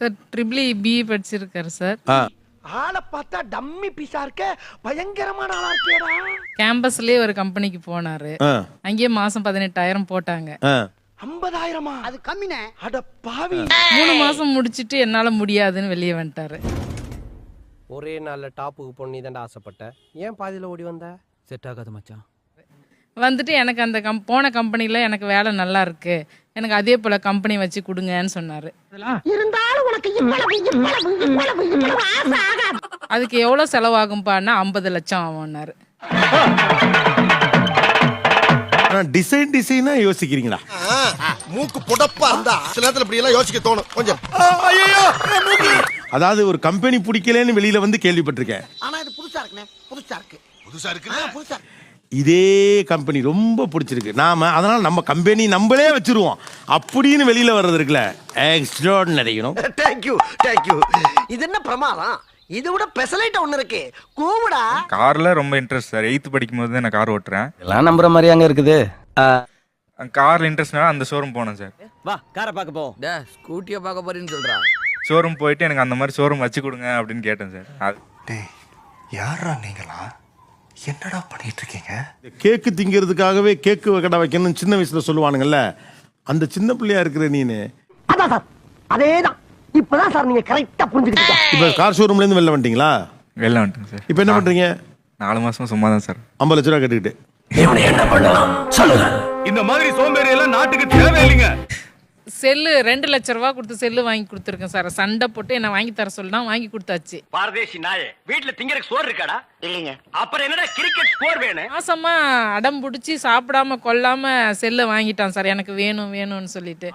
Sir triple BE படிச்சிருக்காரு sir. ஆளை பார்த்தா டம்மி பீஸா இருக்க, பயங்கரமான ஆளா இருக்கேடா. கேம்பஸ்லயே ஒரு கம்பெனிக்கு போனாரு. அங்கேயே மாசம் 18,000 போட்டாங்க. 50,000? அது கம்மினே. அட பாவி. 3 மாசம் முடிச்சிட்டு என்னால முடியாதுன்னு வெளியே வந்துட்டாரு. ஒரே நாள்ல டாப்புக்கு பொண்ணு தான்டா ஆசைப்பட்ட, ஏன் பாதியில ஓடி வந்த? செட் ஆகாது மச்சான். வந்துட்டு எனக்கு அந்த போன கம்பெனில எனக்கு வேலை நல்லா இருக்கு, எனக்கு அதே போல கம்பெனி வச்சு கொடுங்கன்னு சொன்னாரு. இருந்தாலும் உனக்கு இவ்வளவு ஆசை ஆகாது. அதுக்கு எவ்வளவு செலவாகும்பான்னா 50 லட்சம் ஆகும்னாரு. டிசைனா யோசிக்கிறீங்களா? மூக்கு புடப்பா இருந்தா சில நேரத்துல இப்படி எல்லாம் யோசிக்க தோணும் கொஞ்சம். அதாவது ஒரு கம்பெனி பிடிக்கலன்னு வெளியில வந்து கேள்விப்பட்டிருக்கேன். ஆனா இது புதுசா இருக்குனே. புதுசா இருக்கு. இதே கம்பெனி ரொம்ப பிடிச்சிருக்கு, நாம அதனால நம்ம கம்பெனி நம்மளே வச்சிருவோம் அப்படின்னு வெளியில வர்றது இருக்குல்ல, எக்ஸ்ட்ராடினரி. Thank you. இது என்ன பிரமாதம்? இதை விட பெசலைட் ஒண்ணு இருக்கு, கூவுடா. கார்ல ரொம்ப இன்ட்ரெஸ்ட் சார். 8th படிக்கும் போது நான் கார் ஓட்டுறேன். எல்லாம் நம்புற மாதிரி அங்க இருக்குது. கார்ல இன்ட்ரெஸ்ட்னால அந்த ஷோரூம் போனேன் சார். வா காரை பார்க்க போ. ஸ்கூட்டியை பார்க்க போறேன்னு சொல்றான். ஷோரூம் போயிட்டு எனக்கு அந்த மாதிரி ஷோரூம் வச்சு கொடுங்க அப்படின்னு கேட்டேன் சார். அது யாரா நீங்களா? என்னடா பண்ணிட்டு இருக்கீங்க? கேக்கு திங்கிறதுக்காகவே கேக்கு கடை வைக்கணும்னு சின்ன வயசுல சொல்லுவானுங்கல்ல, அந்த சின்ன பிள்ளையா இருக்கிற நீனு. அதான் சார், அதேதான். இப்பதான் சார் நீங்க கரெக்டா புரிஞ்சுக்கிட்டீங்க. இப்ப கார் ஷோரூம்ல இருந்து வெளில வந்துட்டீங்களா? வெளில வந்துட்டேன் சார். இப்ப என்ன பண்றீங்க? 4 மாசமா சும்மா தான் சார். 50 லட்ச ரூபா கட்டிக்கிட்டு. இவனை என்ன பண்ணலாம் சொல்லுங்க. இந்த மாதிரி சோம்பேறி எல்லாம் நாட்டுக்கு தேவையில்லைங்க. செல்லு 2 லட்ச ரூபா கொடுத்து செல்லு வாங்கி கொடுத்துருக்கேன் சார். சண்டை போட்டு என்ன வாங்கி தர சொல்லினா வாங்கி கொடுத்தாச்சு. பாரதேசி நாயே, வீட்டுல திங்கறதுக்கு சோறு இருக்காடா? இல்லைங்க. அப்புறம் என்னடா கிரிக்கெட் ஸ்கோர் வேணும்? மாசமா அடம் பிடிச்சி சாப்பிடாம கொல்லாம செல்ல வாங்கிட்டான் சார், எனக்கு வேணும்னு சொல்லிட்டு.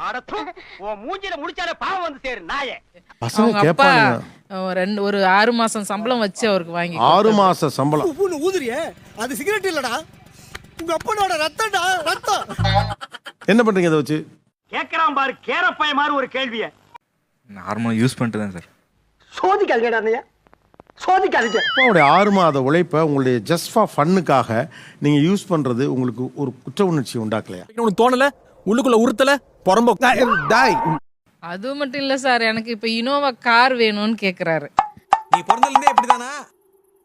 உன் மூஞ்சில முடிச்சாலே பாவம் வந்து சேரு நாயே. பசங்க அவங்க அப்பா கேட்பானுங்க. ஒரு 6 மாசம் சம்பளம் வச்சு அவருக்கு வாங்கி 6 மாசம் சம்பளம். ஊதுறியே அது சிகரெட் இல்லடா, உங்க அப்பனோட ரத்தம்டா, ரத்தம். என்ன பண்றீங்க அதை வச்சு? கேக்குறான் பாரு கேரப்பாய மாதிரி ஒரு கேள்விய. நார்மலா யூஸ் பண்ணிட்டு தான் சார். சோதிக்காதீங்கடா அண்ணையா, சோதிக்காதீங்க. அவருடைய 6 மாத உழைப்பை உங்களுடைய ஜஸ்ட் ஃபார் ஃபன்னுக்காக நீங்க யூஸ் பண்றது உங்களுக்கு ஒரு குற்ற உணர்ச்சி உண்டாக்கலையா? உனக்கு தோணல? உள்ளுக்குள்ள உறுத்தல பொறம்போ டாய். அது மட்டும் இல்ல சார், எனக்கு இப்ப இனோவா கார் வேணும்னு கேக்குறாரு. நீ பிறந்தல இருந்தே இப்படிதானா,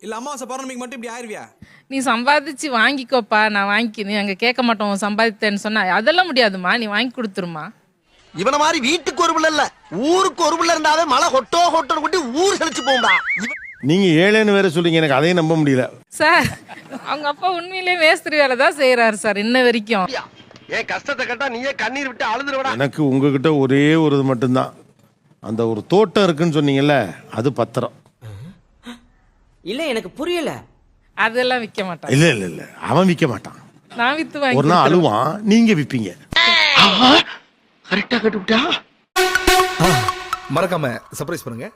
இல்ல அம்மாவாசை பௌர்ணமிக்கு மட்டும் இப்படி ஆயிருவியா? நீ சம்பாதிச்சு வாங்கிக்கோப்பா, நான் வாங்கி அங்க கேட்க மாட்டோம் சம்பாதித்தேன்னு சொன்னா அதெல்லாம் முடியாதுமா, நீ வாங்கி கொடுத்துருமா. இவன மாதிரி வீட்டுக்கு ஒரு பிள்ளை இல்ல, ஊருக்கு ஒரு பிள்ளை இருந்தாவே மழை ஹொட்டோ கொட்டி ஊர் செழிச்சு போகும்பா. நீங்க ஏழைன்னு வேற சொல்றீங்க, எனக்கு அதையும் நம்ப முடியல சார். அவங்க அப்பா உண்மையிலேயே மேஸ்திரி வேலை தான் செய்யறாரு சார் இன்ன வரைக்கும். ஏன் கஷ்டத்தை கட்டா நீயே கண்ணீர் விட்டு அழுதுருவடா. எனக்கு உங்ககிட்ட ஒரே ஒரு இது மட்டும்தான், அந்த ஒரு தோட்டம் இருக்குன்னு சொன்னீங்கல்ல, அது பத்திரம். இல்ல எனக்கு புரியல. அதெல்லாம் விற்க மாட்டான். இல்ல அவன் விற்க மாட்டான். நான் வித்து வாங்கி ஒரு நாள் அழுவான், நீங்க விப்பீங்க. கரெக்டா கட்டுவிட்டா. மறக்காம சர்ப்ரைஸ் பண்ணுங்க.